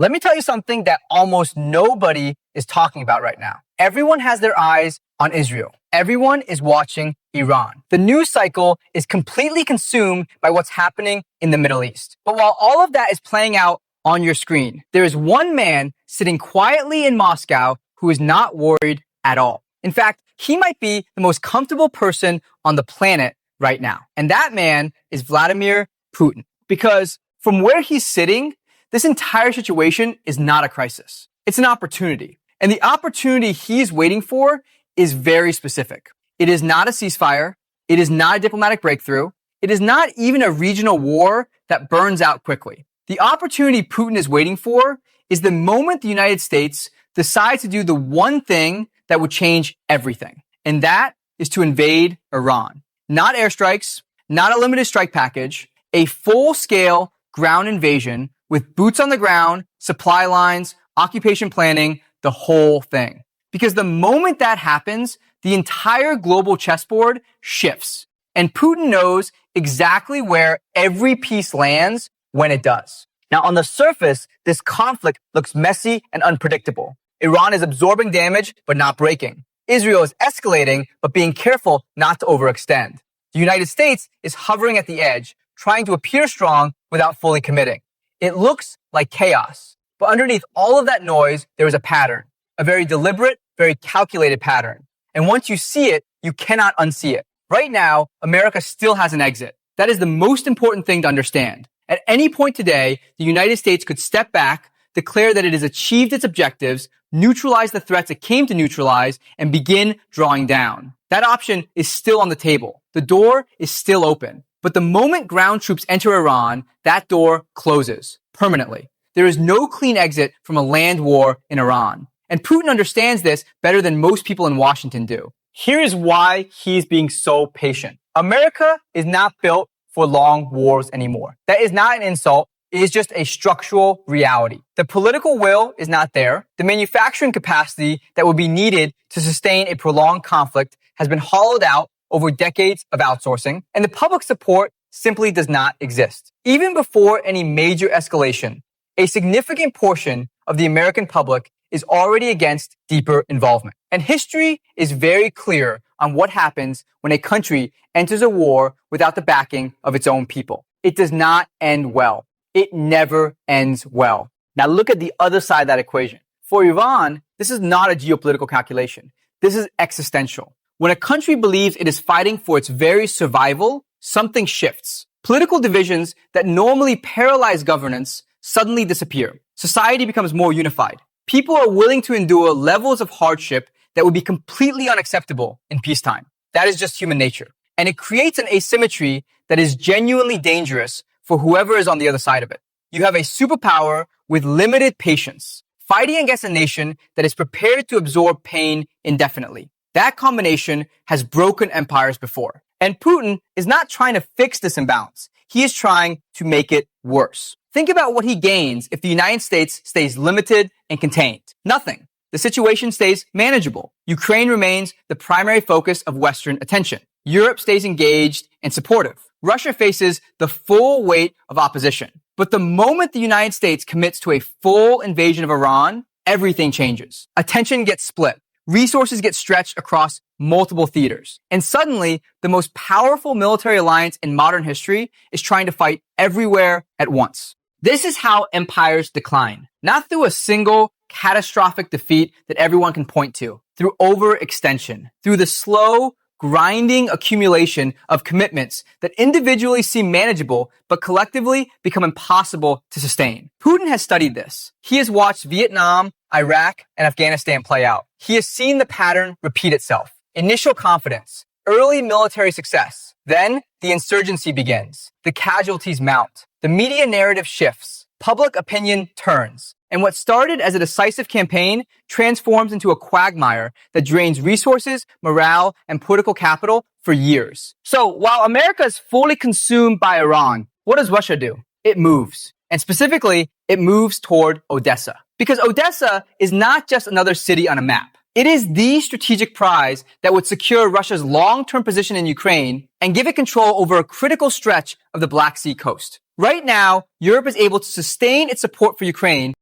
Let me tell you something that almost nobody is talking about right now. Everyone has their eyes on Israel. Everyone is watching Iran. The news cycle is completely consumed by what's happening in the Middle East. But while all of that is playing out on your screen, there is one man sitting quietly in Moscow who is not worried at all. In fact, he might be the most comfortable person on the planet right now. And that man is Vladimir Putin. Because from where he's sitting, this entire situation is not a crisis. It's an opportunity. And the opportunity he's waiting for is very specific. It is not a ceasefire. It is not a diplomatic breakthrough. It is not even a regional war that burns out quickly. The opportunity Putin is waiting for is the moment the United States decides to do the one thing that would change everything. And that is to invade Iran. Not airstrikes, not a limited strike package, a full-scale ground invasion with boots on the ground, supply lines, occupation planning, the whole thing. Because the moment that happens, the entire global chessboard shifts. And Putin knows exactly where every piece lands when it does. Now, on the surface, this conflict looks messy and unpredictable. Iran is absorbing damage, but not breaking. Israel is escalating, but being careful not to overextend. The United States is hovering at the edge, trying to appear strong without fully committing. It looks like chaos, but underneath all of that noise, there is a pattern, a very deliberate, very calculated pattern. And once you see it, you cannot unsee it. Right now, America still has an exit. That is the most important thing to understand. At any point today, the United States could step back, declare that it has achieved its objectives, neutralize the threats it came to neutralize, and begin drawing down. That option is still on the table. The door is still open. But the moment ground troops enter Iran, that door closes permanently. There is no clean exit from a land war in Iran. And Putin understands this better than most people in Washington do. Here is why he's being so patient. America is not built for long wars anymore. That is not an insult. It is just a structural reality. The political will is not there. The manufacturing capacity that would be needed to sustain a prolonged conflict has been hollowed out over decades of outsourcing, and the public support simply does not exist. Even before any major escalation, a significant portion of the American public is already against deeper involvement. And history is very clear on what happens when a country enters a war without the backing of its own people. It does not end well. It never ends well. Now look at the other side of that equation. For Iran, this is not a geopolitical calculation. This is existential. When a country believes it is fighting for its very survival, something shifts. Political divisions that normally paralyze governance suddenly disappear. Society becomes more unified. People are willing to endure levels of hardship that would be completely unacceptable in peacetime. That is just human nature. And it creates an asymmetry that is genuinely dangerous for whoever is on the other side of it. You have a superpower with limited patience, fighting against a nation that is prepared to absorb pain indefinitely. That combination has broken empires before. And Putin is not trying to fix this imbalance. He is trying to make it worse. Think about what he gains if the United States stays limited and contained. Nothing. The situation stays manageable. Ukraine remains the primary focus of Western attention. Europe stays engaged and supportive. Russia faces the full weight of opposition. But the moment the United States commits to a full invasion of Iran, everything changes. Attention gets split. Resources get stretched across multiple theaters. And suddenly, the most powerful military alliance in modern history is trying to fight everywhere at once. This is how empires decline. Not through a single catastrophic defeat that everyone can point to, through overextension, through the slow, grinding accumulation of commitments that individually seem manageable, but collectively become impossible to sustain. Putin has studied this. He has watched Vietnam, Iraq, and Afghanistan play out. He has seen the pattern repeat itself. Initial confidence, early military success. Then the insurgency begins. The casualties mount. The media narrative shifts. Public opinion turns. And what started as a decisive campaign transforms into a quagmire that drains resources, morale, and political capital for years. So while America is fully consumed by Iran, what does Russia do? It moves. And specifically, it moves toward Odessa. Because Odessa is not just another city on a map. It is the strategic prize that would secure Russia's long-term position in Ukraine and give it control over a critical stretch of the Black Sea coast. Right now, Europe is able to sustain its support for Ukraine